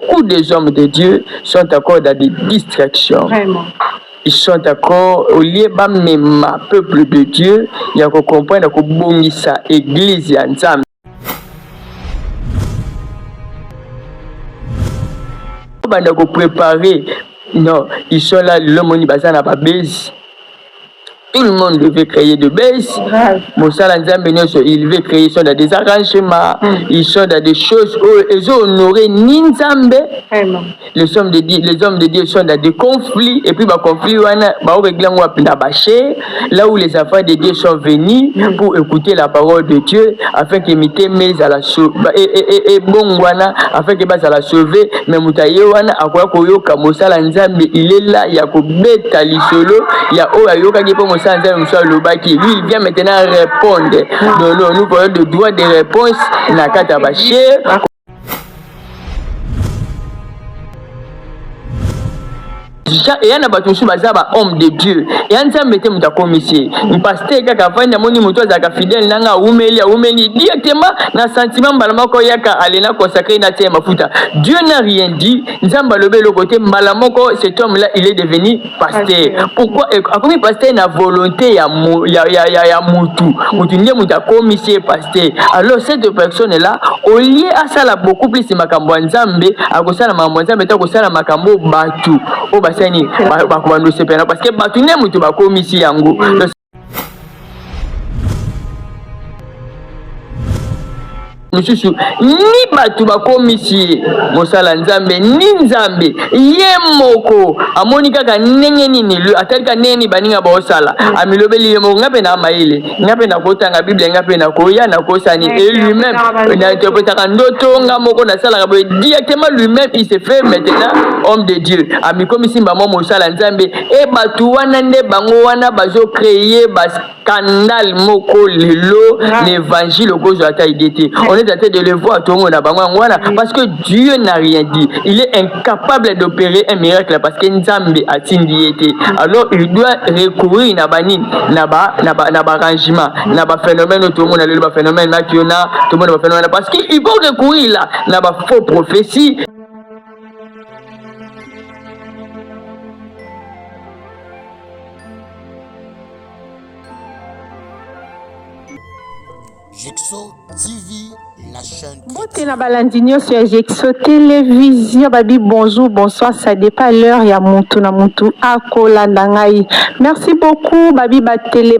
beaucoup des hommes de Dieu sont encore dans des distractions. Vraiment. Ils sont encore au lieu de même peuple de Dieu, il y a qu'on comprendre que bongisa église ensemble. Banda ko préparer, non, ils sont là, le monde bazan n'a pas baisse. Tout le monde devait créer de baisse. Il veut créer, ils sont dans des arrangements, ils sont dans des choses où ils ont honoré Ninzambe. Les hommes de Dieu sont dans des conflits, et puis les conflits, là où les enfants de Dieu sont venus pour écouter la parole de Dieu, afin qu'ils mettent mes à la sauver, et bon, afin qu'ils passent à la sauver, mais Moutayewana, à quoi il est là, il y a Kobeta Lisolo, il y a Oayoka qui peut lui, il vient maintenant répondre. Donc, nous voyons le droit de réponse. Et un abattu bazaba homme de Dieu. Et un nzambe te muta commissaire. Un pasteur kaka fanya moni muto zaka fidèle nanga umeli directement na sentiment balamoko yaka alena consacré na tia mafuta. Dieu n'a rien dit. Nzamba lobe le côté balamoko, cet homme là il est devenu pasteur. Pourquoi a commis pasteur na volonté ya mutu. Mutu ndiye muta commissaire pasteur. Alors cette personne là au lieu à ça la beaucoup plus makambo nzambe, a kosala makambo nzambe ta kosala makambo batu. Parce que batune mutu bakomisi yango. Mususu ni batu bakomisi mosala nzambe ni nzambe ye moko amoni kaka ndenge nini lu atalika neni baninga bosala amilobeli ye moko ngape na maile ngape na kotanga bible ngape na koya na kosani et lui-même na interprétera ndoto nga moko na sala ka directement lui-même il se fait maintenant homme de Dieu amikomisi mbamo mosala nzambe e batu wana nde bango wana bazo créer bas scandale moko lelo l'évangile okozo ata idete. On est en train de le voir tout le monde parce que Dieu n'a rien dit. Il est incapable d'opérer un miracle parce que Nzambe a tindiété. Alors il doit recourir na bani na ba arrangement na ba phénomène tout le monde a le phénomène là qui on a tout le monde va phénomène parce qu'il faut recourir là na ba faux prophétie. Jexo TV, la chaîne. Boté na balandinyo sur Jexo Télévision. Babi, bonjour, bonsoir. Ça dépend l'heure. Ya mutu na mutu. Akolanda ngai. Merci beaucoup, babi, télé,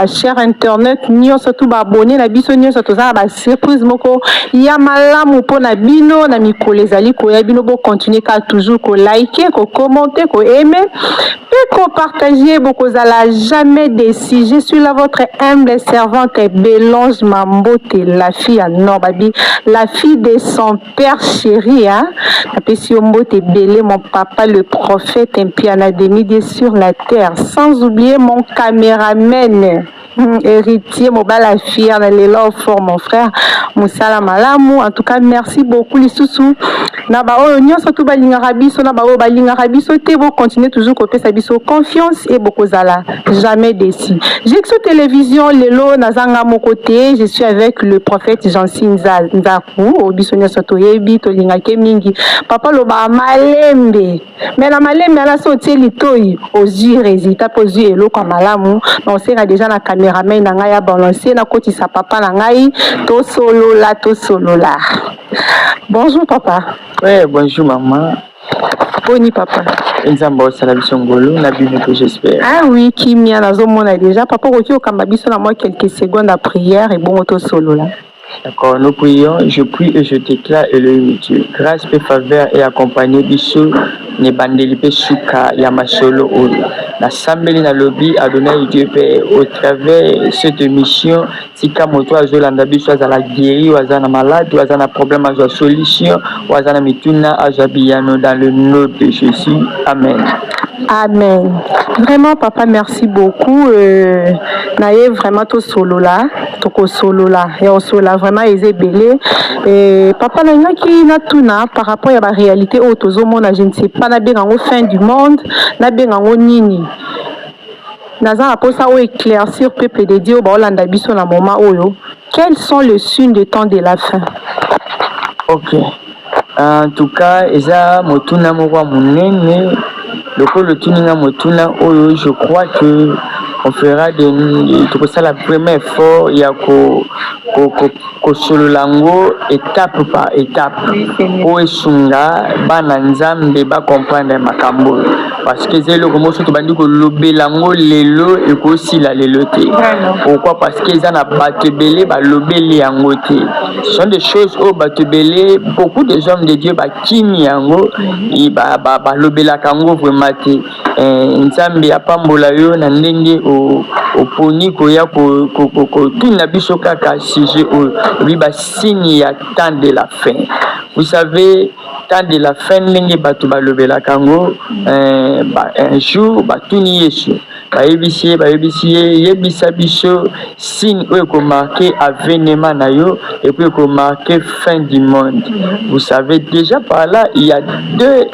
cher internet. Nyo surtout abonné na biso nyo surtout ça ba surprise moko. Ya malamu po na bino na mikolo ezali ko ya bino bo continuer ka toujours ko liker, ko commenter, ko aimer. Et qu'on partageait beaucoup à la jamais déçu. Je suis là votre humble servante Bélange Mambote, la fille à Norbabi, la fille de son père chéri, hein. Belé, mon papa, le prophète, un piano de midi sur la terre. Sans oublier mon caméraman. Héritier, la fille, l'élan fort, mon frère, Moussala Malamou. En tout cas, merci beaucoup, les sous-sous. Naba oignon surtout balinga rabiso na ba o balinga rabiso te bo continuer toujours côté sa biso confiance et beaucoup zala jamais déçu. Jexo Télévision lelo nazanga mon côté, je suis avec le prophète Jansin Nzaku au bisonia soto yebi to linga ke mingi papa lo ba malembe mais la malembe ala sauter litoi aux yeux résultat aux yeux elo comme malamu on sera déjà na caméraman na ngai ya balancer na koti sa papa na ngai to solo la. Bonjour papa. Ouais, bonjour maman. Boni papa. Nzambo salabisongolo na bibi que j'espère. Ah oui, Kimia nazomona déjà papa ko kio kamba biso na moi quelques secondes à prière et bon auto solo là. D'accord, nous prions, je prie et je déclare Elohim Dieu. Grâce et faveur et accompagné biso ne bandelipe suka ya masolo oyo. Na sambeli na lobby Adonai Dieu Père au travers de cette émission tika moto azolanda biso azala guéri azana malade azana problème azwa solution azana mituna azwa biyano dans le nom de Jésus. Amen. Amen. Vraiment papa merci beaucoup naye vraiment to solo là et on solo là vraiment ezebele et papa na ki na tuna par rapport à la réalité au tozomona je ne sais pas na bengango fin du monde na bengango nini naza aposa o éclaircir peuple de Dieu ba olanda biso na moment oyo quels sont les signes de temps de la fin. OK. En tout cas, eza motuna moko munene. Le tuninga motuna oyo, je crois que on fera ça la première effort ya ko solo lango étape par étape pour esunga bana nzambe ba comprendre makambo parce que zelo comme so to bandi ko lobelango lelo et ko sila lelo te. Pourquoi? Parce que ça na batebele ba lobeli yango te. Ce sont des choses au batebele, beaucoup de hommes de Dieu ba kimi yango i ba lobela kango vraiment te. Nzambe apambola yo na ndenge o poni ko ya ko tuna biso kaka sujet o riba signe ya temps de la fin. Vous savez, temps de la fin ndenge batu ba lobela kango un jour batuni Yesu bayebisi yebisa biso signe oyo ko marquer avènement na yo et puis ko marquer fin du monde. Vous savez déjà par là il y a deux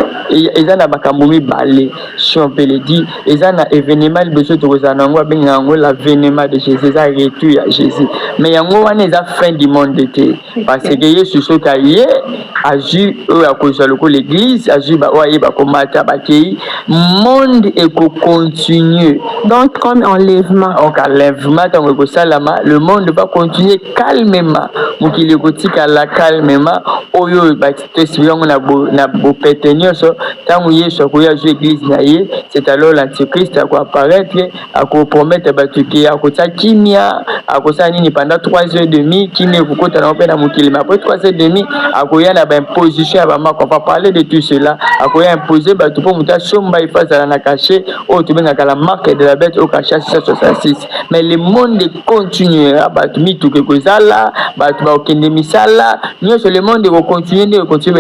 ezana makambo mibale si on peut le dire ezana événement liboso tokozana ngo abenga ngo l'avènement de Jésus ça retour ya Jésus mais yango wana eza fin du monde te parce que Yesu soka ye aju oyo akozwa loko l'église aju ba oye ba komata bakei monde et ko continuer. Donc comme enlèvement. Donc enlèvement tant que salama le monde va continuer calmement mukili kotika la calmement oyo ba tesibiango na bo petenioso tant Yesu akoya zu église na ye c'est alors l'antichrist a apparaître a promettre batuki a kota kimia a kosa nini pendant 3h30 kimia kokota na opena mukili mais après 3h30 akoya na ba imposition ya ba mako on va parler de tout cela akoya imposer batu pour muta somba ifasa na caché o tubenga la marque de la bête au caché 666 mais le monde continuera batu mitu ke kozala batu ba okende misala nyoso le monde va continuer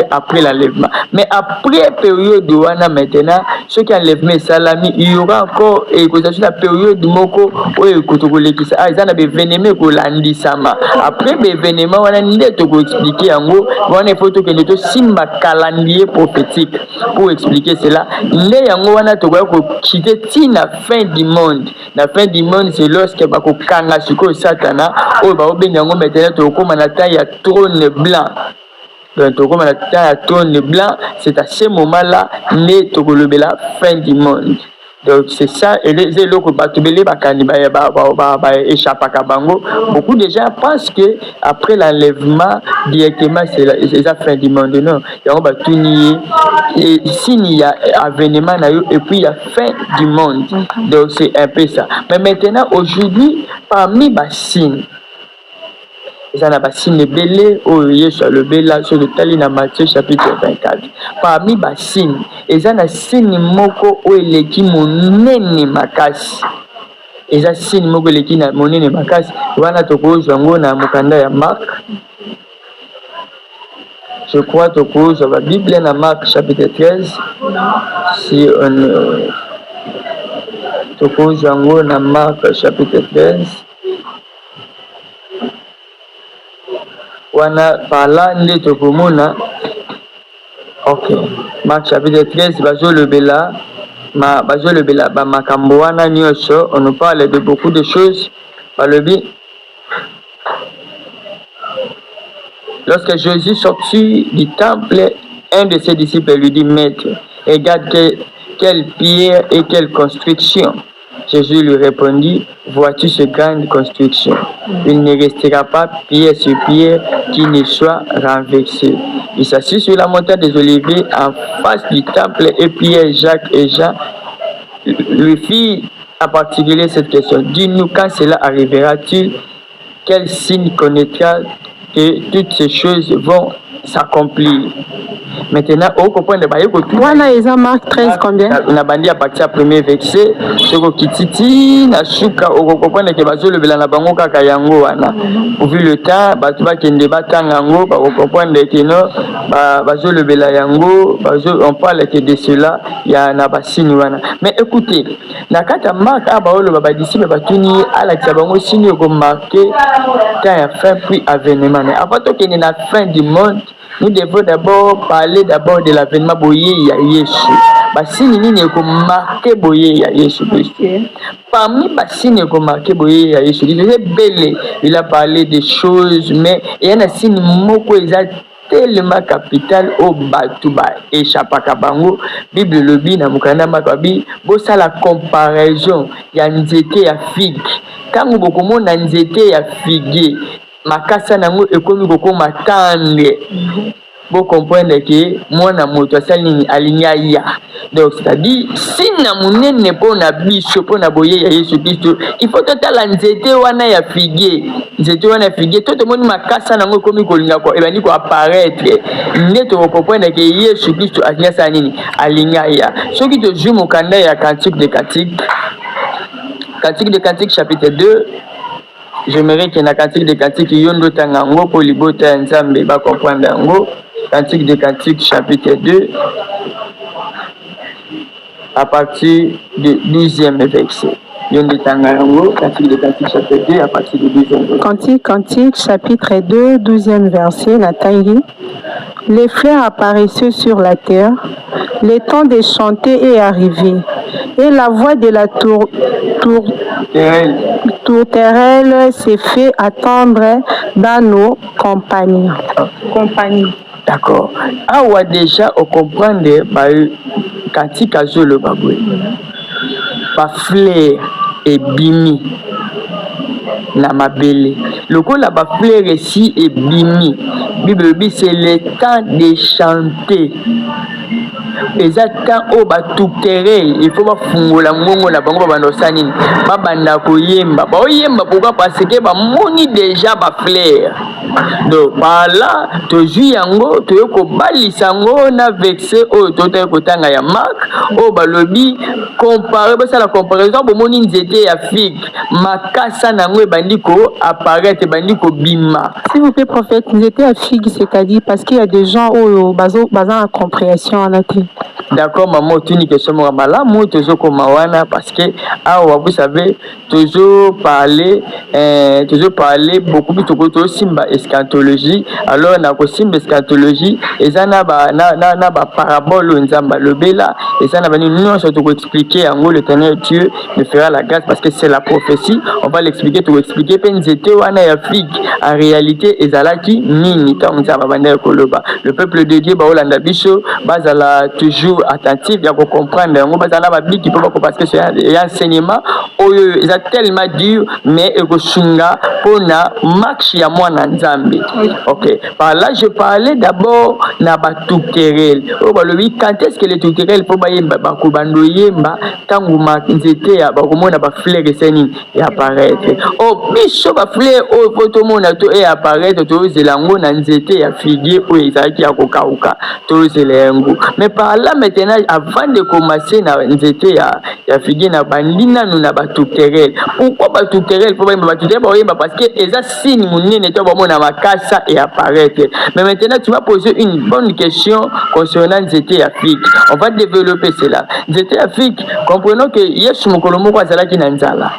après l'enlèvement mais après période wana maintenant ce qui enlèvement salami il y aura encore et que la période moko oyo kotokolekisa ezana be événement ko landisama après be événement wana nde to ko expliquer yango wana il faut que nous simba calendrier prophétique pour expliquer cela nde yango wana to ko quitter tina fin du monde la fin du monde c'est lorsque ba ko kanga siko satana oyo ba obenga yango maintenant to ko manata ya trône blanc. Donc, comme on a trône blanc, c'est à ce moment-là, né la fin du monde. Donc, c'est ça, et les locaux batubélé, échappent à Bango. Beaucoup de gens pensent que après l'enlèvement, directement, c'est la fin du monde. Non, il y a tout nier, et s'il y a avènement, et puis il y a fin du monde. Donc, c'est un peu ça. Mais maintenant, aujourd'hui, parmi les signes, ils en ont signe belé au Yesu le bela sur le tali na Matthieu chapitre 24 parmi ba signe ils en ont signe moko o eleki monene makasi eza signe moko eleki na monene makasi wana tokozwa ngo na mokanda ya Marc je crois tokozwa ba Bible na Marc chapitre 13 si on tokozwa ngo na Marc chapitre 13 wana pala nde tokomona ok Marc chapitre 13 bazolobela ba makambo wana nyonso on nous parle de beaucoup de choses balobi lorsque Jésus sortit du temple un de ses disciples lui dit maître regarde quelle pierre et quelle construction. Jésus lui répondit, vois-tu ce grande construction? Il ne restera pas pierre sur pierre qui ne soit renversée. Il s'assit sur la montagne des Oliviers en face du temple et Pierre, Jacques et Jean lui firent en particulier cette question. Dis-nous quand cela arrivera-t-il? Quel signe connaîtra que toutes ces choses vont s'accomplir? Maintenant, au comprend de bailler tout. Voilà, ils ont Marc 13 combien? On a bandi à partir du premier verset. Ce qui kititi na suka au comprend que bazo le bela na bango kaka yango wana. Au vu le temps, batu ba kende batanga yango, ba comprendre que non, bazo le bela yango, bazo on parle que de cela, il y a na basini wana. Mais écoutez, na kata Marc aba le baba disciple batuni ala kisabango signe ko marqué temps ya fin puis avènement. Mais avant que ni na fin du monde, nous devons d'abord parler de l'avènement boyé ya Yesu. Basini nini ko marqué boyé ya Yesu Christ. Parmi basini ko marqué boyé ya Yesu Christ, il a parlé des choses mais il y a un signe moko exact tellement capital au batuba échappaka bango Bible lobi na mukanda makabi bosa la comparaison ya nzete ya figue tango bokomona nzete ya figue makasa nango ekomi kokoma tendre vous comprenez que moi na moto asali alinya ya donc c'est-à-dire si na munene pona biso pona boye ya Yesu Kristo il faut totala nzete wana ya figue toto moni makasa nango komi kolinga ko ebani ko apparaître neto vous comprenez que Yesu Kristo alinya sa nini alinya ya soki to joue mokanda ya Cantique de Cantique chapitre 2. J'aimerais que na Cantique de Cantique yondo tangango pour libota nzambe ba comprendre ngo Cantique de Cantique chapitre 2 à partir du 12e verset. Yondo tangango Cantique de Cantique chapitre 2 à partir du 12e verset. Cantique chapitre 2 12e verset la tangi. Les fleurs apparaissaient sur la terre, le temps de chanter est arrivé, et la voix de la tourterelle s'est fait attendre dans nos compagnies. D'accord. Awa déjà au comprendre Cantique azolo babwe. Ba fleur et bimi na mabele. Lokola ba fleur ici et bimi. Bible c'est le temps de chanter. Exactement au batukerei il faut bafungola ngongo na bango bandosani babanda koyemba boyemba pourquoi parce que ba moni déjà ba fleur donc par là to ju yango to yoko balisango na vexé o to te kotanga ya Marc o balobi comparer ba la comparaison bo moni nzete ya figue makasa nango ebandi ko apparaître bandi ko bima. S'il vous plaît prophète, nzete ya figue c'est-à-dire parce qu'il y a des gens au bazo en compréhension en athée. D'accord, maman, tu n'es que ce mot malamu, toujours comme mawana, parce que, vous savez, toujours parler beaucoup plus de simba eschatologie. Alors, na ko simba eschatologie, et ça na ba parabole nzamba lobela, et ça na ba nous surtout expliquer en gros l'Éternel Dieu me fera la grâce parce que c'est la prophétie. On va l'expliquer, tout expliquer. Penzete wana ya figue, en réalité, ezalaki nini ta nzamba banda koloba. Le peuple de Dieu ba olanda biso, bazala toujours attentif, il y a qu'on comprendre. On va dans la Bible qui peut pas parce que c'est un enseignement. Il a tellement dur, mais il sunga pour na marche ya moi nzambe. Ok. Par là, je parlais d'abord na batukerel. Oh bah lui, quand est-ce que les tukerel faut bayemba bakubando yemba tangu nzete ya bakomona ba fleur eseni ya apparaître. Oh biso ba fleur oh photo mona to e apparaître to zelango na nzete ya figue o ezaki ya kokauka to zelengo. Mais par là maintenant avant de commencer na nzete ya figue na bandina nous na batukerel. Pourquoi batukerel pour bayemba batukerel parce que eza signe munene to bomona makasa et apparaître. Mais maintenant tu vas poser une bonne question concernant nzete ya figue. On va développer cela. Nzete ya figue, comprenons que Yesu mokolo moko azalaki na nzala.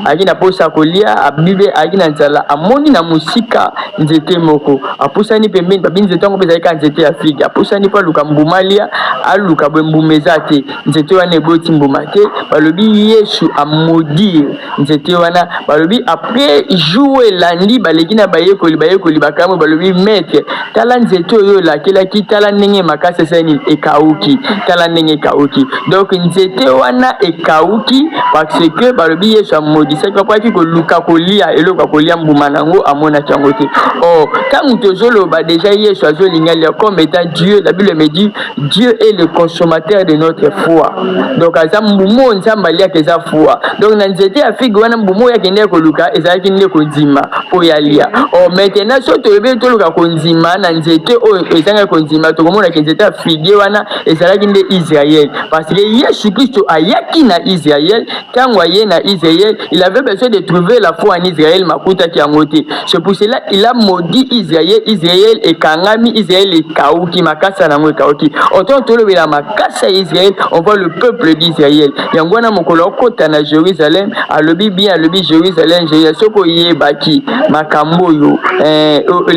Aki na posa kolia abibe aki na nzala amoni na musika nzete moko. Apusani pembeni babi nzete ngo bezalika nzete ya figue. Apusani pa luka mbumalia aluka mbumeza te. Nzete wana eboti mbuma te. Balobi Yesu amodire nzete wana balobi après jouer landi baleki na bayekoli bakamwe balobi maître tala nzete oyo lakelaki tala ndenge makasa sani ekauki tala ndenge ekauki donc nzete wana ekauki parce que balobi Yesu amodisa kwa ki koluka kolia eloka kolia mbuma nango amona chango te. Oh tangu tozoloba déjà Yesu azolinga comme étant Dieu, la Bible me dit Dieu est le consommateur de notre foi. Donc aza mbumo nzamba lia keza foi. Donc na nzete ya figue wana mbumo ya kende koluka ezalaki nde konzima po ya lia. Oh maintenant so toyebe toluka konzima na nzete o ezanga konzima to komona ke nzete ya figue wana ezalaki nde Israël parce que Yesu Christ ayaki na Israël tango aye na Israël il avait besoin de trouver la foi en Israël makuta ki angote. C'est pour cela il a maudit Israël et kangami Israël et kauki makasa na ngwe kauki. Autant tolobe la makasa Israël on voit le peuple d'Israël. Yangwana mokolo kota na Jérusalem alobi bien alobi Jérusalem Jérusalem soko yeba oyebaki makambo yo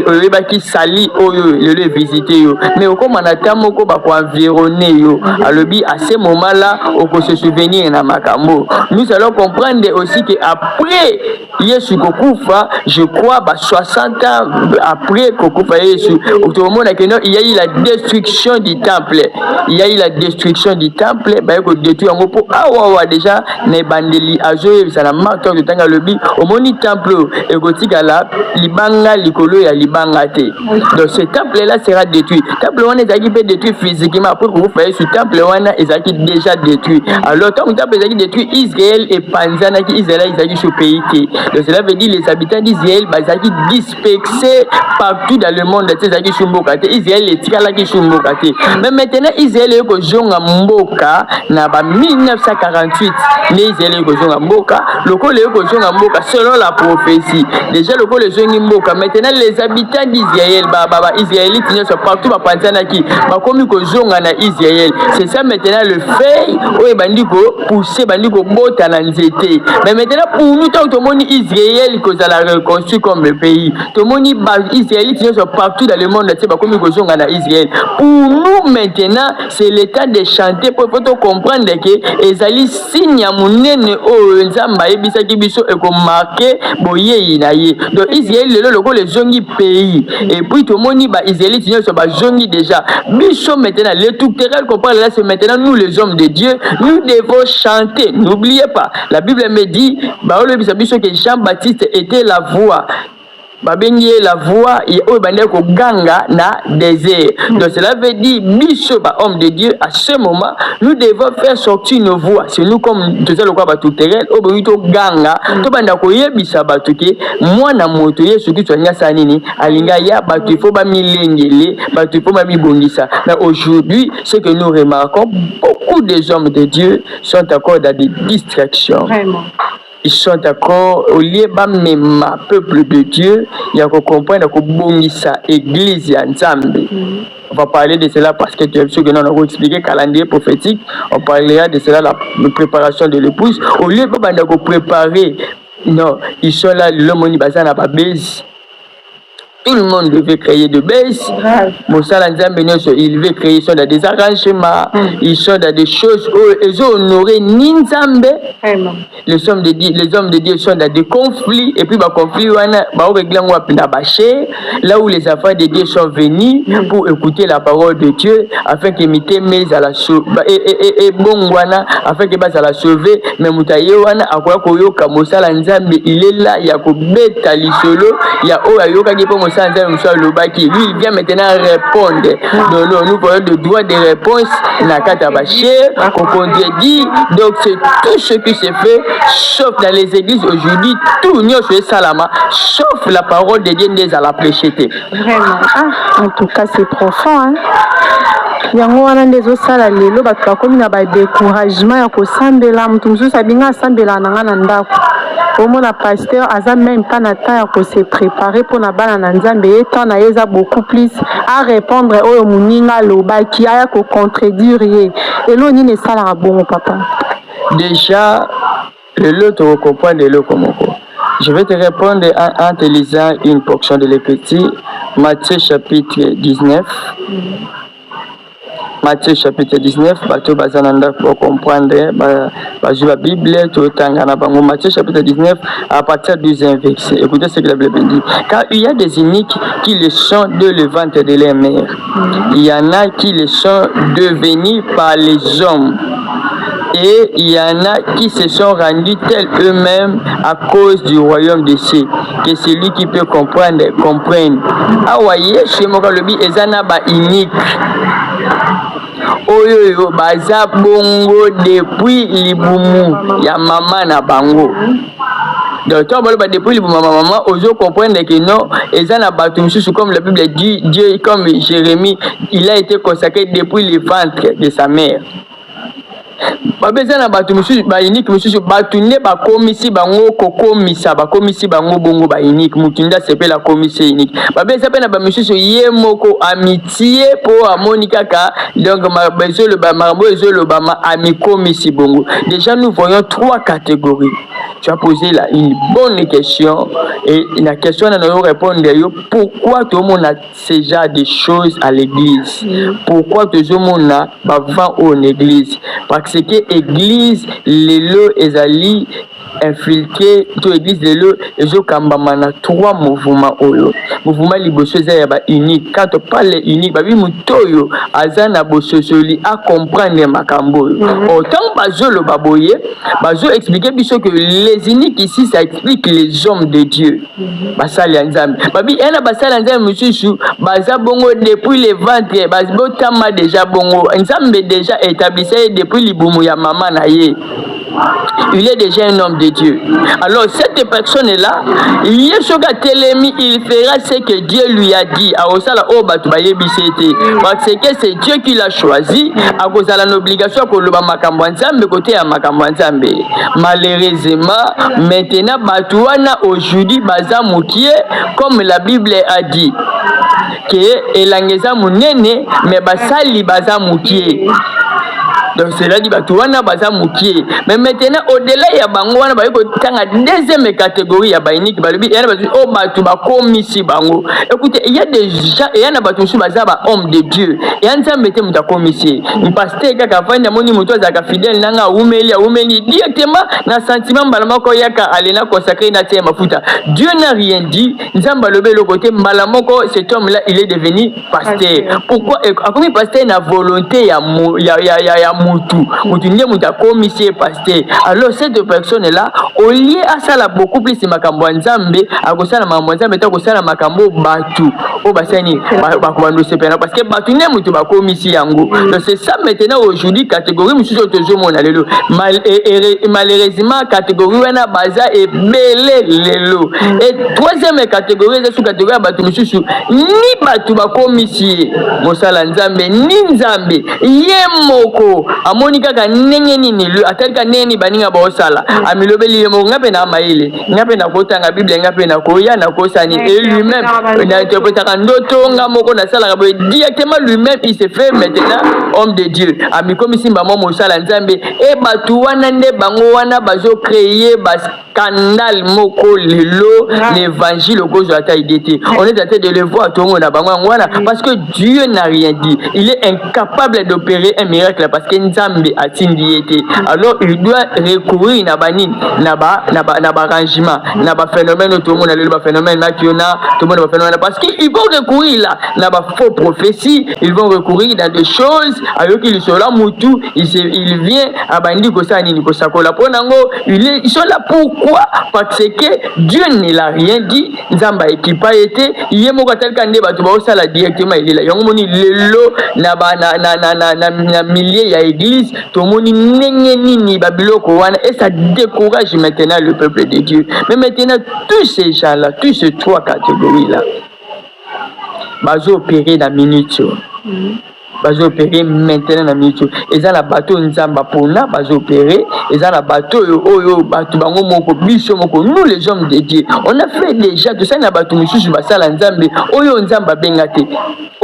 oyebaki sali oyo le visiter yo mais okoma na tamo ko ba ko environner yo alobi à ce moment là on se souvenir na makambo. Nous allons comprendre aussi que après Yesu kokufa, je crois 60 ans après kokufa Yesu, au moment où il y a eu la destruction du temple. Il y a eu la destruction du temple, bah ko détruire en gros déjà ne bandeli azoye ça la marque de tanga lobi au moni temple et gotika la libanga likolo ya libanga te. Donc ce temple là sera détruit. Temple on est qui peut détruire physiquement après kokufa Yesu temple on est déjà détruit. Alors tant que temple est détruit, Israël et Panzana qui Israël ils sous pays. Donc cela veut dire les habitants d'Israël bazaki dispersés partout dans le monde. C'est ça qui Israël est tika la qui shumbokate. Mais maintenant Israël est ko jonga mboka na ba 1948. Mais Israël est ko jonga mboka, lokole est ko jonga mboka selon la prophétie. Déjà lokole jongi mboka. Maintenant les habitants d'Israël baba Israélites ils sont partout ba Panzana qui ba komi ko jonga na Israël. C'est ça maintenant le fait o bandiko pousser bandiko bota na nzete. Mais maintenant pour nous tant que monde Israël que ça la reconstruit comme le pays. Tout le monde Israélites sont partout dans le monde, c'est pas comme ils sont en Israël. Pour nous maintenant, c'est le temps de chanter pour comprendre que ezali signe ya munene o nzamba ebisa kibiso e ko marquer boye inaye. Donc Israël le zongi pays et puis tout le monde Israélites sont ba zongi déjà. Biso maintenant le tout terrain qu'on parle là c'est maintenant nous les hommes de Dieu, nous devons chanter. N'oubliez pas, la Bible me dit que Jean-Baptiste était la voix. Babengi la voix et au bandeko ganga na désert. Donc cela veut dire biso ba homme de Dieu à ce moment nous devons faire sortir nos voix. C'est nous comme tout ça le quoi ba tout terrain au bonito ganga to banda ko yebisa batu ke mwana moto Yesu ki twanya sanini alinga ya batu fo ba milengele batu fo ba mibongisa. Mais aujourd'hui ce que nous remarquons, beaucoup des hommes de Dieu sont encore dans des distractions. Vraiment. Ils sont d'accord au lieu même peuple de Dieu, il y a qu'on comprendre que bongisa église ya Nzambe. On va parler de cela parce que tu as vu que nous avons expliqué calendrier prophétique. On parlera de cela la préparation de l'épouse. Au lieu de préparer, non, ils sont là le moni bazana ba base. Tout le monde devait créer de baisse. Il veut créer, ils sont dans des arrangements, ils sont dans des choses où ils ont honoré Ninzambe. Les hommes de Dieu sont dans des conflits, et puis, conflit, là où les affaires de Dieu sont venus pour écouter la parole de Dieu, afin qu'imiter mais à la sauver, et bongwana, afin que à la sauver, mais Moutayewana, à quoi Koyoka, Mosala Nzambe, il est là, il y a Kobeta Lisolo, il y a Oyayoka qui peut lui il vient maintenant répondre. Non, nous voyons le droit de réponse na katabaché qu'on contredit. Donc c'est tout ce qui se fait sauf dans les églises aujourd'hui tout n'y a salama sauf la parole de Dieu n'est à la prêcher. Vraiment. En tout cas c'est profond hein. Yango wana ndezo sala lelo bato bakomi na ba découragement ya kosambela mutu mususu abinga asambela nanga na ndako. Omona pasteur aza même pas na temps ya ko se préparer pour na bana na Nzambe étant na yeza beaucoup plus à répondre oyo muninga lobaki aya ko contredire elo ni ne sala bon papa. Déjà le to comprendre le komoko. Je vais te répondre en te lisant une portion de l'Épître Matthieu chapitre 19. Matthieu chapitre 19, bateau bazananda pour comprendre la Bible, tout le Matthieu chapitre 19, à partir du 12e verset. Écoutez ce que la Bible dit. Car il y a des iniques qui le sont de le ventre de leur mère. Il y en a qui le sont devenus par les hommes. Et il y en a qui se sont rendus tels eux-mêmes à cause du royaume des cieux. Que celui qui peut comprendre, comprenne. Ah voyez, chez moi, le bi ezana ba inique. Oyo baza bongo depuis libumu ya mama na bango. Donc toi depuis libumu maman ozo comprendre que non ezana batu mususu comme la Bible dit Dieu comme Jérémie il a été consacré depuis le ventre de sa mère. babeza na bato mususu ba unique mususu bato ne ba komisi bango kokomisa ba komisi bango bongo ba unique mutunda sepela komisi unique babeza pe na ba mususu ye moko amitié po amoni kaka donc ma bezo le ba marbo ezo le ba ma ami komisi bongo. Déjà nous voyons trois catégories. Tu as posé là une bonne question et la question à nous répondre pourquoi tout le monde a ce genre de choses à l'église, pourquoi tout le monde a vent en église, parce que l'église les lots ezali infiltré toute l'église de l'eau et je kambamana trois mouvements olo mouvement liboso ya ba unique. Quand on parle unique ba bi mutoyo azana bososoli à comprendre makambo autant bazo lo baboye bazo expliquer biso que les uniques ici ça explique les hommes de Dieu basali nzambe babi ena basali nzambe mususu baza bongo depuis le ventre bazotama déjà bongo nzambe déjà établissé depuis libumu ya maman na ye. Il est déjà un homme de Dieu. Alors cette personne-là, il fera ce que Dieu lui a dit. Parce que c'est Dieu qui l'a choisi. À cause de l'obligation malheureusement, maintenant, Batouana aujourd'hui, Bazamoukie, comme la Bible a dit, que Elangeza Mounene, mais Basali Bazamoukie. Donc c'est là dit Batouana baza mukie. Mais maintenant au-delà ya bango wana ba ko tanga deuxième catégorie ya bainiki balobi yana batu o batu ba komisi bango. Écoutez, il y a des gens et yana batu su baza ba homme de Dieu. Et nzambe te muta komisi. Un pasteur kaka fanya moni muto za ka fidèle nanga umeli directement na sentiment balamoko yaka alena consacré na tie mafuta. Dieu n'a rien dit. Nzamba lobe le côté balamoko cet homme là il est devenu pasteur. Pourquoi comme pasteur na volonté ya mutu ndiye muta komisi pasteur. Alors cette personne là au lieu à ça la beaucoup plus makambo nzambe akosala makambo nzambe ta kosala makambo batu o basani bakubando sepena parce que batu ne mutu bakomisi yango. Donc c'est ça maintenant aujourd'hui catégorie mususu toujours mona lelo malheureusement catégorie wana baza et belé lelo. Et troisième catégorie c'est sous catégorie batu mususu ni batu bakomisi mosala nzambe ni nzambe yemoko amoni kaka nenge nini lu atalika neni baninga bosala amilobeli yemo ngape na maile ngape na kotanga bible ngape na koya na kosani et lui-même na interprétera ndoto ngamoko na sala kabo directement lui-même il se fait maintenant homme de Dieu amikomi simba mo mosala nzambe e batu wana nde bango wana bazo créer bas scandale moko lelo l'évangile au cause de la taïdité. On est en train de le voir tout le monde parce que Dieu n'a rien dit. Il est incapable d'opérer un miracle parce que Nzambe a tindiété. Alors il doit recourir na bani na ba arrangement na ba phénomène tout le monde a le phénomène là qui on a tout le monde va phénomène parce qu'ils vont recourir là na ba faux prophétie, ils vont recourir dans des choses alors qu'ils sont là mutu il vient à bandi ko ça nini ko sakola ponango ils sont là pourquoi parce que Dieu ne l'a rien dit. Nzamba ekipa été yemo katalka nde batu ba osala directement il est là yango moni lelo na milliers ya église to moni nenge nini babiloko wana et ça décourage maintenant le peuple de Dieu. Mais maintenant tous ces gens là, tous ces trois catégories là bazo opérer dans minute. Bazo opérer maintenant na minute. Eza na bateau nzamba pona bazo opérer, eza na bateau oyo batu bango moko biso moko nous les hommes de Dieu. On a fait déjà tout ça na bateau misusu basala nzambe oyo nzamba bengate.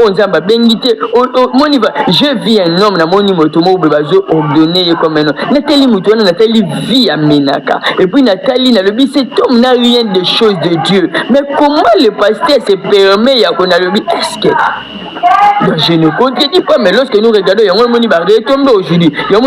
O nzamba bengite moni va je vis un homme na moni moto mo bazo ordonner comme un Nathalie Moutouna Nathalie vit à Menaka et puis Nathalie na le bi cet homme n'a rien de choses de Dieu. Mais comment le pasteur se permet ya qu'on a le bi est-ce que donc, je ne contredis pas, mais lorsque nous regardons,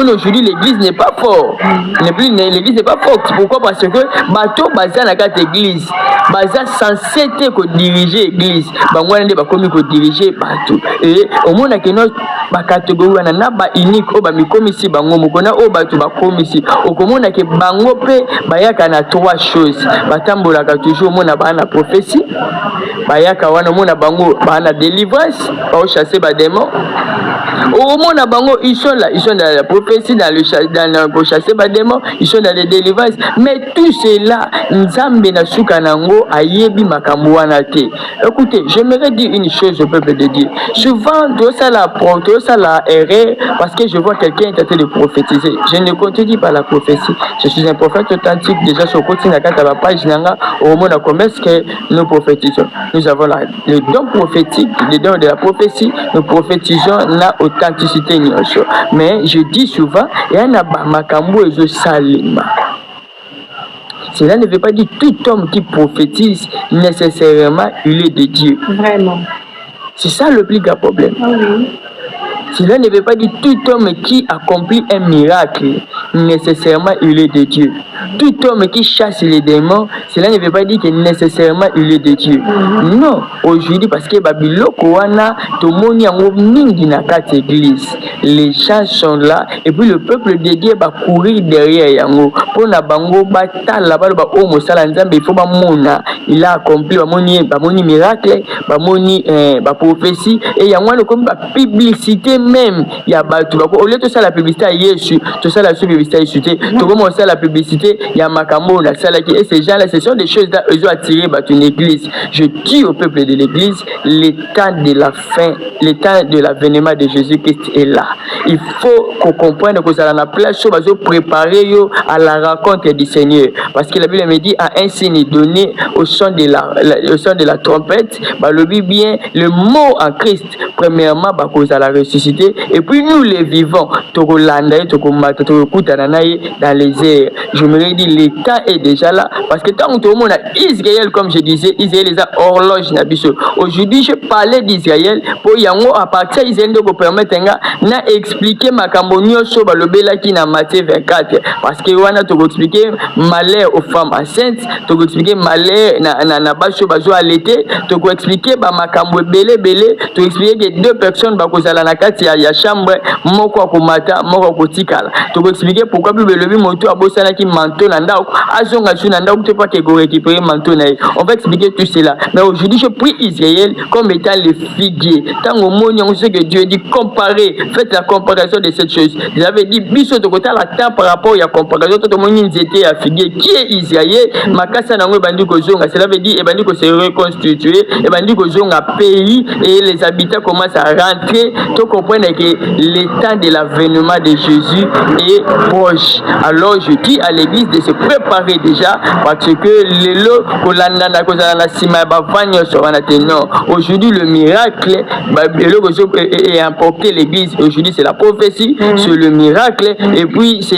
aujourd'hui l'église n'est pas forte. L'église n'est pas forte. Pourquoi? Parce que bateau basé dans cette église, basé censé être diriger l'église. Bangwana ne va comme diriger bateau. Et au monde que nous ba catégorie na ba unique o ba mikomisi bango mokona o bateau ba komisi. Au komona que bango pe bayaka na trois choses. Batambola ka toujours mona ba na prophétie. Bayaka wana mona bango ba na délivrance. Pas chasser les démons. Au moins, ils sont là, ils sont dans la prophétie, pour chasser les démons, ils sont dans les délivrances. Mais tout cela, Nzambe na suka nango ayebi makambo wana te. Écoutez, j'aimerais dire une chose au peuple de Dieu. Souvent, tout ça la erreur parce que je vois quelqu'un est en train de prophétiser. Je ne contredis pas la prophétie. Je suis un prophète authentique. Déjà sur le côté de la page nanga au moment de que nous prophétisons. Nous avons le don prophétique, le don de la prophétie. Nous prophétisons la authenticité. Mais je dis souvent, il y a un makambo et salima. Cela ne veut pas dire tout homme qui prophétise nécessairement il est de Dieu. Vraiment. C'est ça le plus grand problème. Ah oui. Cela ne veut pas dire tout homme qui accomplit un miracle, nécessairement il est de Dieu. Tout homme qui chasse les démons, cela ne veut pas dire que nécessairement il est de Dieu. Non, aujourd'hui parce que Babiloko wana tomoni yango mingi na kati église. Les gens sont là et puis le peuple de Dieu va courir derrière yango. Pour na bango batala ba o mosala nzambe il faut ba mona, il a accompli ba moni miracle, ba moni ba prophétie et yango wana comme ba publicité même il y a batu au lieu de ça la publicité à Yesu tout ça la publicité à Yesu tout comme ça la publicité il y a makambo la salle qui et ces gens là ce sont des choses ils ont attiré batu une église. Je dis au peuple de l'église l'état de la fin, l'état de l'avènement de Jésus-Christ est là. Il faut qu'on comprenne que ça la place où on préparer à la rencontre du Seigneur parce que la Bible me dit à un signe donné au son de la trompette bah le dit bien le mot en Christ premièrement bah cause à la ressuscité et puis nous les vivants dans les airs. Je me dis l'état est déjà là parce que tant que tout le monde a Israël comme je disais Israël les a horloge nabiso. Aujourd'hui je parlais d'Israël pour yango à partir d'Israël de permettre na expliquer ma cambonio sur le bela qui na Matthieu 24 parce que on a tout expliquer malheur aux femmes enceintes, tout expliquer malheur na baso bazo à l'été, tout expliquer ba makambo belé, tout expliquer que deux personnes ba kozala na kati ya chambre moko akomata moko akotikala. Tout expliquer pourquoi bibelobi moto abosana ki manteau na ndako azonga suna ndako te pas que go récupérer manteau na. On va expliquer tout cela. Mais aujourd'hui je prie Israël comme étant le figuier. Tant au monde on sait que Dieu dit comparer, faites la comparaison de cette chose. J'avais dit biso de côté la temps par rapport à comparaison tout le monde était à figuier qui est Israël makasa nango bandi ko zonga cela veut dire bandi ko se reconstituer et bandi ko zonga pays et les habitants commencent à rentrer. Tu comprends que l'état de l'avènement de Jésus est proche. Alors je dis à l'église de se préparer déjà parce que l'élo kolanda kozala na sima ba vanyo so wana te non. Aujourd'hui le miracle est emporté l'église. Aujourd'hui c'est la prophétie, c'est le miracle et puis c'est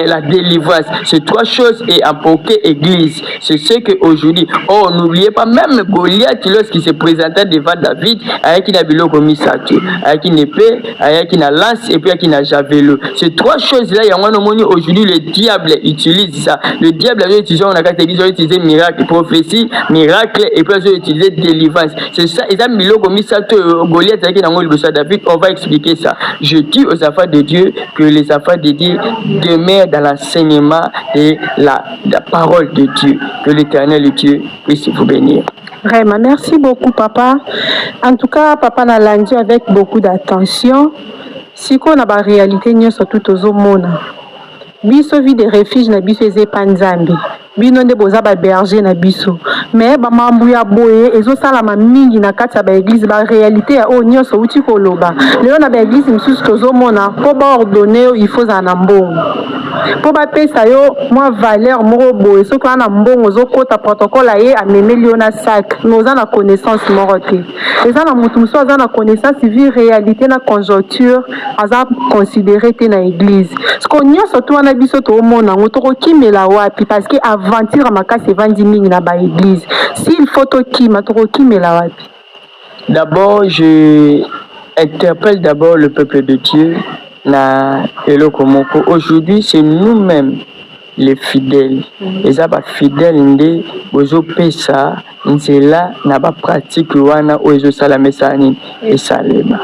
la délivrance. Ces trois choses est emporté église. C'est ce que aujourd'hui. Oh n'oubliez pas même Goliath lorsqu'il se présentait devant David avec une biloko misatu, avec une épée, avec une lance et puis avec une javelot. Ces trois choses là, il y a un moment aujourd'hui le diable utilise ça. Le diable a utilisé on a utilisé miracle, prophétie, miracle et puis ils ont utilisé délivrance. C'est ça, ils ont biloko misatu Goliath avec une David. On va expliquer ça. Je dis aux enfants de Dieu que les enfants de Dieu demeurent dans l'enseignement de la parole de Dieu. Que l'Éternel Dieu puisse vous bénir. Vraiment, merci beaucoup, papa. En tout cas, papa n'a lundi avec beaucoup d'attention. Si on a la réalité, nous sommes tous au monde. Biso vie de refuge na biso ezepa nzambe. Bino nde boza ba berger na biso. Mais ba mambu ya boye ezo sala ma mingi na kati ya ba église ba réalité ya o nyoso uti koloba. Leo na ba église misusu tozo mona po ba ordonner il faut za na mbongo. Po ba pesa yo moi valeur moko boye so ko na mbongo zo kota protocole ye amemeli yo na sac. Nous na connaissance moko te. Eza na mutu muso za na connaissance vie réalité na conjoncture aza considérer te na église. Ce qu'on nyoso to na biso to mona ngotoko kimela wapi parce que aventure makasi vandi mingi na ba église. S'il faut to kima to kimela wapi. D'abord je interpelle d'abord le peuple de Dieu na eloko moko. Aujourd'hui c'est nous-mêmes les fidèles. Les aba fidèles nde bozo pesa nzela na ba pratique wana ozo salamesa ni esalema.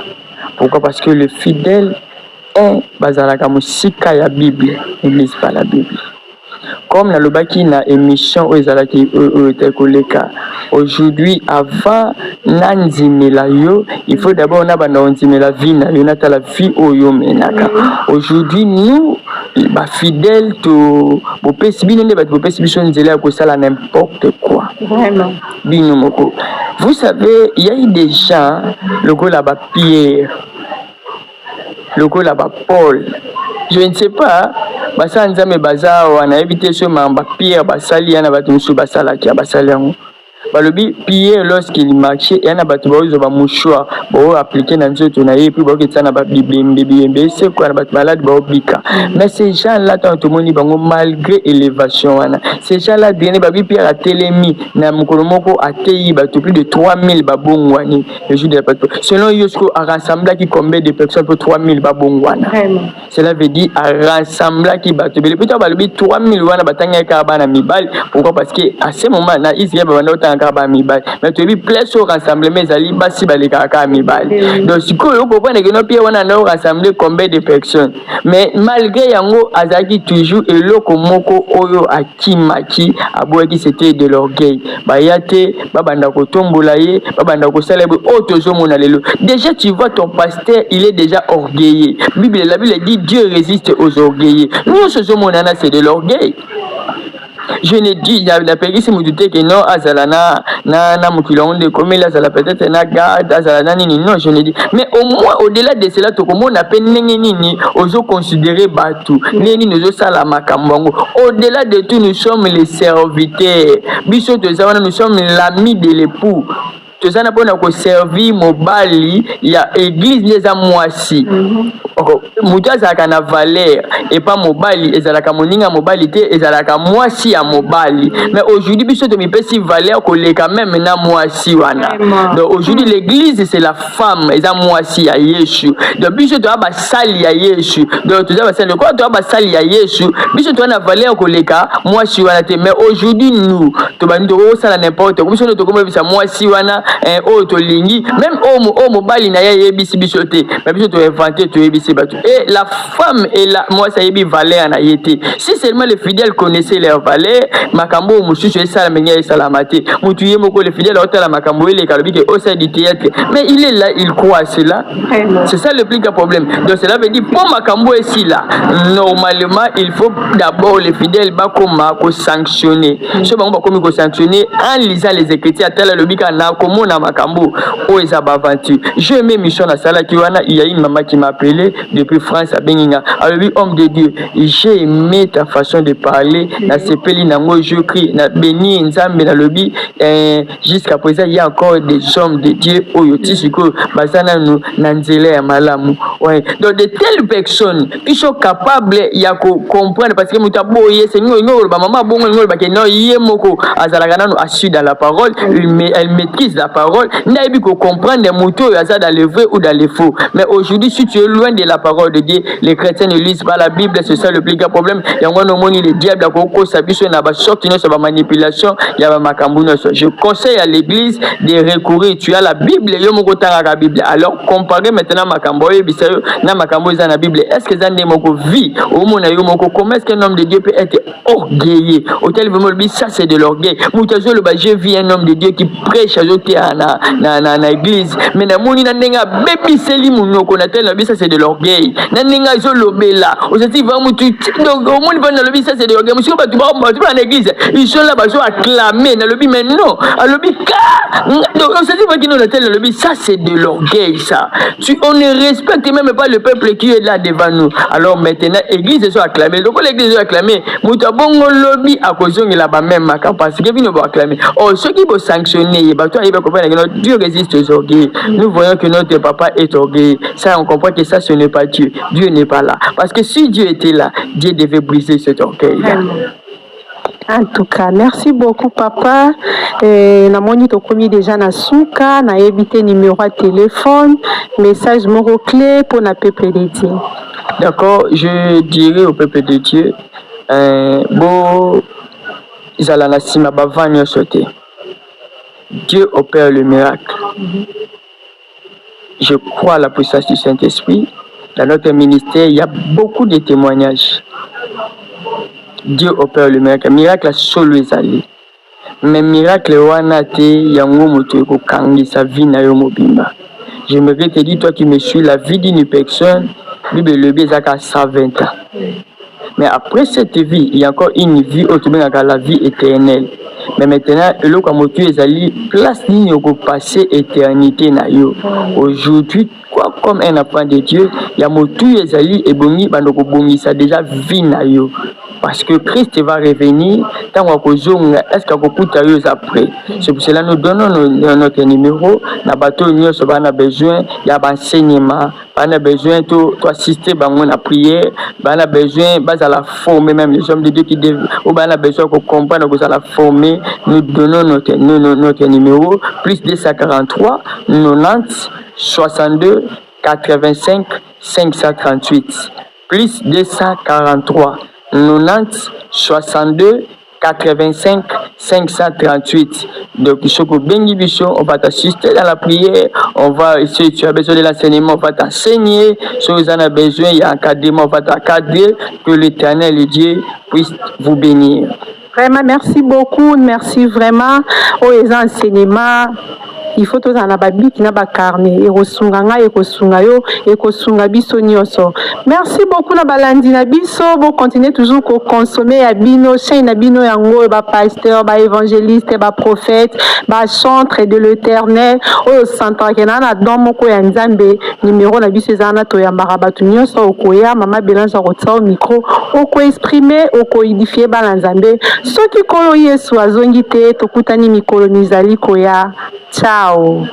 Pourquoi? Parce que le fidèle est bazalaka musika ya Bible, l'église pas la Bible. Comme na lobaki na émission ezalaki koleka aujourd'hui avant nanzimela yo il faut d'abord na banda onzimela vie na yo nata la vie oyo menaka. Aujourd'hui nous ba fidèles to bopesi bino nde bato bopesi biso nzela ya kosala n'importe quoi. Vraiment. Bino moko. Vous savez, il y a eu des gens le go là-bas Pierre, le go là-bas Paul. Je ne sais pas, basa nzame baza wana éviter ce mamba Pierre basali yana batu musu basala ki basali yango. Balobi Pierre lorsqu'il marchait yana batu bazo ba mouchoir bo appliquer na nzoto na ye puis ba ketsa na ba bibembe c'est quoi na batu malade ba obika. Mais ces gens là tant tout monde bango malgré élévation wana. Ces gens là dernier ba Pierre a telemi na mukolo moko ateyi batu plus de 3000 babongwani le jour de la Pentecôte. Selon Yosko a rassemblé qui combien de personnes pour 3000 babongwana. Cela veut dire à rassembler qui batu bele peut-être balobi 3000 wana batanga ka bana mibali. Pourquoi? Parce que à ce moment na Israël ba mais tu vis place au rassemblement zali basi baleka ka mibali. Donc si ko comprendre que no pia wana na rassembler combien de personnes, mais malgré yango azaki toujours eloko moko oyo akimaki aboyaki c'était de l'orgueil. Bayate babanda ko tombola ye babanda ko célébrer otozo mona lelo. Déjà tu vois ton pasteur il est déjà orgueilleux. La Bible dit Dieu résiste aux orgueilleux. Nous ce monana c'est de l'orgueil. Je ne dis, il y a la pédicée me douter que non, Azalana, na mukilon de comme là, ça la peut-être na garde, Azalana nini, non, je ne dis. Mais au moins, au-delà de cela, tout comme on appelle nini, oso considérer Batu, nini, nous sala makambango. Au-delà de tout, nous sommes les serviteurs. Biso de Zawana, nous sommes l'ami de l'époux. Tout ça n'a pas servir mobali ya église les amoisi. Mutaza kana valeur et pas mobali ezalaka moninga mobali te ezalaka moisi ya mobali. Mais aujourd'hui biso de mi pesi valeur koleka même na moisi wana. Donc aujourd'hui l'église c'est la femme eza moisi ya Yesu. Donc biso to ba sali ya Yesu. Donc tout ça ba sali quoi to ba sali ya Yesu. Biso to na valeur koleka moisi wana te. Mais aujourd'hui nous to ba ndo sala n'importe quoi. Biso to comme bisa moisi wana oh tolingi même oh mobali na ya yebisi biso te. Mais biso to inventer to yebisi. Et la femme et la moi ça y est valeur na yété. Si seulement les fidèles connaissaient leur valeur, makambo mususu esala menye esala maté. Mutuye moko les fidèles otala makambo les kalobi ke au sein du théâtre. Mais il est là, il croit à cela. C'est ça le plus grand problème. Donc cela veut dire pour makambo ici là, normalement il faut d'abord les fidèles ba koma ko sanctionner. Ce bango ba komi ko sanctionner en lisant les écritures tel le bika na komo na makambo o ezaba aventure. Je mets mission na sala ki wana il y a une maman qui m'a appelé depuis France à Benginga. Alors lui, homme de Dieu, j'ai aimé ta façon de parler. Na sepeli nango je crie na béni nzambe na lobi jusqu'à présent il y a encore des hommes de Dieu oyo tisiko basana nous nanzela ya malamu. Ouais. Donc de telles personnes qui sont capables ya comprendre parce que mutaboye c'est nous ba maman bongo ngol ba ke no yemoko azalaka nanu assis dans la parole, elle maîtrise la parole. N'abi ko comprendre muto ya dans le vrai ou dans le faux. Mais aujourd'hui si tu es loin de la parole de Dieu, les chrétiens ne lisent pas la Bible, c'est ça le plus grand problème. Yango no moni le diable a koko sabiso na ba sorti no ba manipulation, ya ba makambu no so. Je conseille à l'église de recourir, tu as la Bible, yo moko tanga la Bible. Alors comparez maintenant makambo et bisayo na makambo za na Bible. Est-ce que ça ne moko vie au mona yo moko comment est-ce qu'un homme de Dieu peut être orgueilleux? Hôtel vraiment le ça c'est de l'orgueil. Mutazo le ba j'ai vu un homme de Dieu qui prêche à joter na église. Mais na moni na ndenga baby seli munoko na tel ça c'est de l'orgueil. Nanenga iso lobela. Aussi va mutu donc au monde va na lobi ça c'est de l'orgueil. Monsieur ba tu vas en église. Ils sont là ba so acclamer na lobi mais non. A lobi ka. Donc aussi va qui nous na tel lobi ça c'est de l'orgueil ça. On ne respecte même pas le peuple qui est là devant nous. Alors maintenant église so acclamer. Donc l'église so acclamer. Muta bongo lobi a kozongela ba même maka parce que vino ba acclamer. Oh ceux qui vont sanctionner ba toi il va comprendre que Dieu résiste aux orgueils. Nous voyons que notre papa est orgueilleux. Ça on comprend que ça ce n'est pas Dieu. Dieu n'est pas là. Parce que si Dieu était là, Dieu devait briser cet orgueil-là. En tout cas, merci beaucoup, papa. Namoni to komi déjà na souka, na évité numéro de téléphone, message moro clé pour na peuple de Dieu. D'accord, je dirais au peuple de Dieu, bon, Zalana Sima Bavanya sauté. Dieu opère le miracle. Je crois à la puissance du Saint-Esprit. Dans notre ministère, il y a beaucoup de témoignages. Dieu opère le miracle. Miracle solo ezali. Mais miracle wana te yango moto ekokangisa vie na yo mobimba. J'aimerais te dire, toi qui me suis, la vie d'une personne, Bible le à 120 ans. Mais après cette vie, il y a encore une vie autrement la vie éternelle. Mais maintenant, le comme ezali place ligne au passé éternité na yo. Aujourd'hui, quoi comme un enfant de Dieu, il y a motu ezali et bongi bandoko bongi ça déjà vie na yo. Parce que Christ va revenir, tant est-ce qu'on après. C'est pour cela que nous donnons notre numéro. Nous avons besoin d'enseignement, nous avons besoin d'assister à la prière, nous avons besoin de la former, même les hommes de Dieu qui nous avons besoin de comprendre que la former. Nous donnons notre numéro, plus 243 90 62 85 538. Plus 243 90 62 85 538. Donc, on va t'assister dans la prière. On va, si tu as besoin de l'enseignement, on va t'enseigner. Si vous en avez besoin, il y a un encadrement, on va t'encadrer. Que l'Éternel et Dieu puisse vous bénir. Vraiment, merci beaucoup. Merci vraiment aux enseignements. Il faut tous en ababi qui n'a pas carné et rosunga et kosunga yo et kosunga biso nyoso. Merci beaucoup na balandi na biso, bon continuer toujours ko consommer ya bino chaîne na bino yango ba pasteur, ba évangéliste, ba prophète, ba chantre de l'Éternel o santo kena na don moko ya Nzambe numéro na biso ezana to ya marabatu nyoso okoya mama Belanza rotsa au micro oko exprimer oko édifier ba Nzambe soki kolo Yesu azongi te tokutani mikolo mizali koya. Ciao.